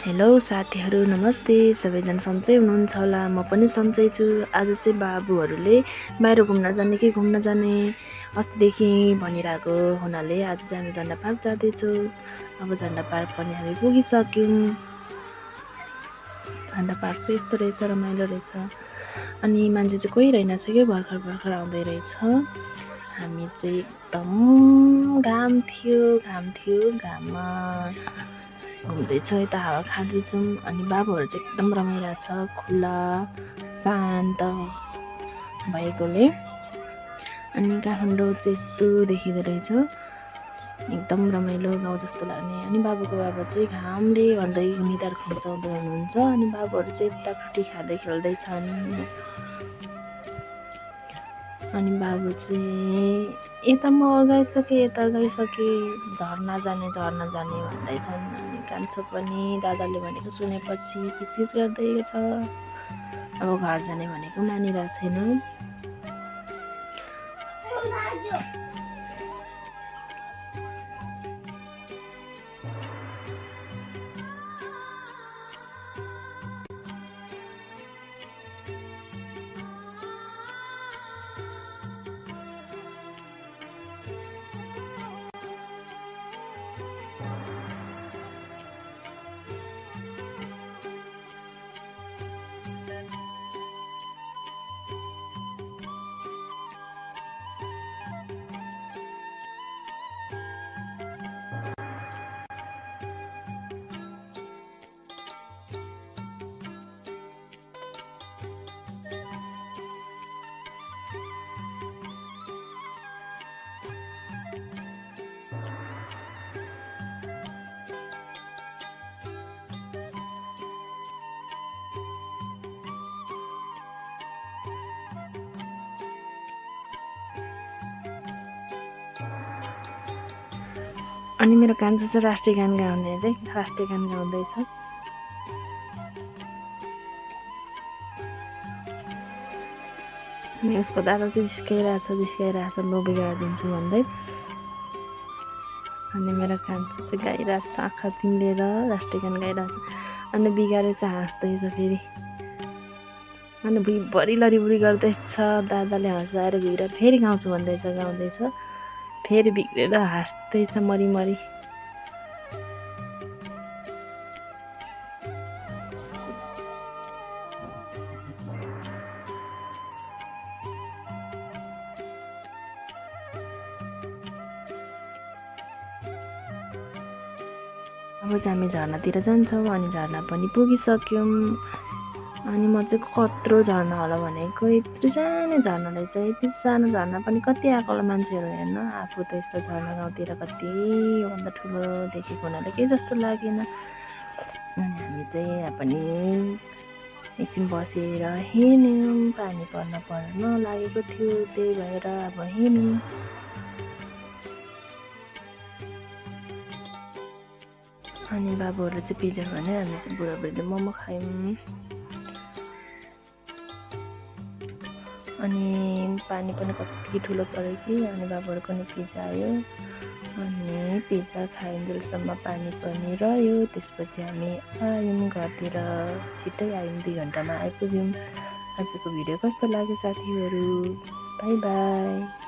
Hello साथीहरू, नमस्ते। सबैजना सन्चै हुनुहुन्छ होला। म पनि सन्चै छु। आज चाहिँ बाबुहरूले बाहिर घुम्न जाने कि घुम्न जाने अस्तिदेखि भनिरहेको हुनाले आज चाहिँ हामी झन्डा पार्क जाँदैछौँ। अब झन्डा पार्क पनि हामी पुगिसक्यौँ। झन्डा पार्क चाहिँ यस्तो रहेछ, रमाइलो रहेछ। अनि मान्छे चाहिँ कोही रहेनछ कि भर्खर आउँदै रहेछ। हामी चाहिँ एकदम घाम थियो घाममा घुम्दैछौँ, यता हावा खाँदैछौँ। अनि बाबुहरू चाहिँ एकदम रमाइरहेको छ, खुला शान्त भएकोले। अनि काठमाडौँ चाहिँ यस्तो देखिँदो रहेछ, एकदम रमाइलो गाउँ जस्तो लाग्ने। अनि बाबुको बाबा चाहिँ घामले भन्दै निधार खुम्चाउँदै हुनुहुन्छ। अनि बाबुहरू चाहिँ यतापट्टि खाँदै खेल्दैछन्। अनि बाबु चाहिँ यता म गइसकेँ झर्ना जाने भन्दैछन्। अनि कान्छो पनि दादाले भनेको सुनेपछि किचकिच गर्दै छ। अब घर जाने भनेको मानिरहेको छैन। अनि मेरो कान्छो चाहिँ राष्ट्रिय गान गाउँदैछ। अनि उसको दादा चाहिँ जिस्काइरहेछ लो बिगारिदिन्छु भन्दै। अनि मेरो कान्छो चाहिँ गाइरहेको छ, आँखा चिम्लेर राष्ट्रिय गान गाइरहेको छ। अनि बिगारे चाहिँ हाँस्दैछ फेरि। अनि भुइँभरि लरिबुरी गर्दैछ। दादाले हँसाएर बिग्रेर फेरि गाउँछु गाउँदैछ। फेरि बिग्रेर हाँस्दैछ मरिमरि। अब चाहिँ हामी झर्नातिर जान्छौँ। अनि झर्ना पनि पुगिसक्यौँ। अनि म चाहिँ कत्रो झर्ना होला भनेको, यत्रो सानो झर्नाले चाहिँ यति सानो झर्ना पनि कति आएको होला मान्छेहरू हेर्न। आफू त यस्तो झर्ना गाउँतिर कति योभन्दा ठुलो देखेको हुनाले केही जस्तो लागेन। अनि हामी चाहिँ यहाँ पनि एकछिन बसेर हिँड्यौँ। पानी पर्न लागेको थियो, त्यही भएर अब हिँड्यौँ। अनि बाबुहरूले चाहिँ पिज्जा भने हामी चाहिँ बुढाबुढीले मोमो खायौँ। अनि पानी पनि कति ठुलो पऱ्यो कि। अनि बाबुहरूको नि पिज्जा आयो। अनि पिज्जा खाइन्जेलसम्म पानी पनि रह्यो। त्यसपछि हामी आयौँ घरतिर, छिट्टै आयौँ, 2 घन्टामा आइपुग्यौँ। आजको भिडियो कस्तो लाग्यो साथीहरू? By by.